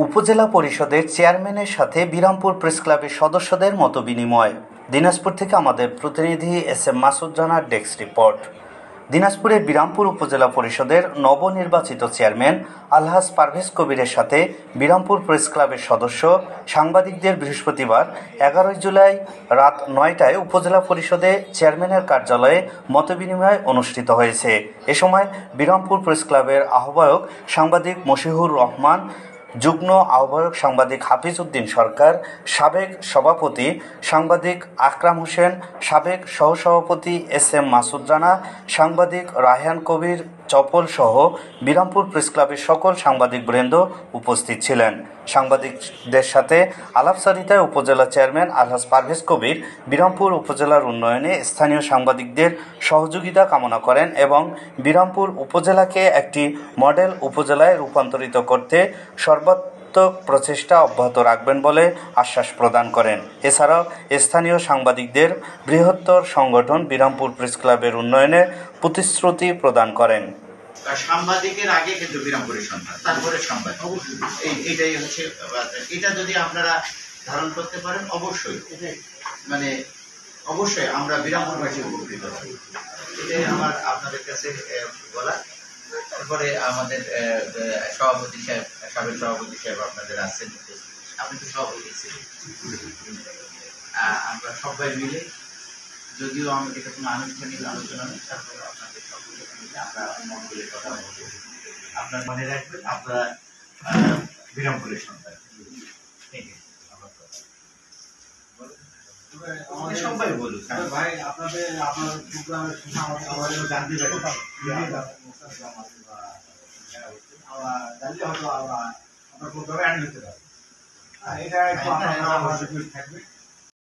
উপজেলা পরিষদের চেয়ারম্যানের সাথে বিরামপুর প্রেসক্লাবের সদস্যদের মতবিনিময়। দিনাজপুর থেকে আমাদের প্রতিনিধি এস.এম. মাসুদ রানার ডেস্ক রিপোর্ট। দিনাজপুরের বিরামপুর উপজেলা পরিষদের নবনির্বাচিত চেয়ারম্যান আলহাজ পারভেজ কবিরের সাথে বিরামপুর প্রেসক্লাবের সদস্য সাংবাদিকদের বৃহস্পতিবার 11 জুলাই রাত 9টায় উপজেলা পরিষদে চেয়ারম্যানের কার্যালয়ে মতবিনিময় অনুষ্ঠিত হয়েছে। এ সময় বিরামপুর প্রেসক্লাবের আহ্বায়ক সাংবাদিক মশিহুর রহমান, যুগ্ম আহ্বায়ক সাংবাদিক হাফিজ উদ্দিন সরকার, সাবেক সভাপতি সাংবাদিক আকরাম হোসেন, সাবেক সহসভাপতি এস.এম. মাসুদ রানা, সাংবাদিক রায়হান কবির চপল সহ বিরামপুর প্রেসক্লাবের সকল সাংবাদিকবৃন্দ উপস্থিত ছিলেন। সাংবাদিকদের সাথে আলাপচারিতায় উপজেলা চেয়ারম্যান আলহাজ পারভেজ কবির বিরামপুর উপজেলার উন্নয়নে স্থানীয় সাংবাদিকদের সহযোগিতা কামনা করেন এবং বিরামপুর উপজেলাকে একটি মডেল উপজেলায় রূপান্তরিত করতে সর্বাত্মক প্রচেষ্টা অব্যাহত রাখবেন বলে আশ্বাস প্রদান করেন। এছাড়াও স্থানীয় সাংবাদিকদের বৃহত্তর সংগঠন বিরামপুর প্রেসক্লাবের উন্নয়নে প্রতিশ্রুতি প্রদান করেন। সাংবাদিকের আগে কিন্তু বিরামপুরের সন্তান, তারপরে সাংবাদিক, এটাই হচ্ছে। এটা যদি আপনারা ধারণ করতে পারেন অবশ্যই অবশ্যই আমরা বিরামপুরবাসী উপকৃত হব। এটাই আমার আপনাদের কাছে বলা। তারপরে আমাদের সভাপতি সাহেব, সাবেক সভাপতি সাহেব আপনাদের আছেন, আপনি তো সভাপতি ছিলেন। আমরা সবাই মিলে, যদিও এটা কোনো আনুষ্ঠানিক আলোচনা নেই, তারপরে আপনাদের সকলে মিলে আমরা মনগুলো কথা বলবো। আপনার মনে রাখবেন আপনারা বিরামপুরের সন্তান। সবাই বলুন ভাই, আপনার জানতে পারি এটা থাকবে।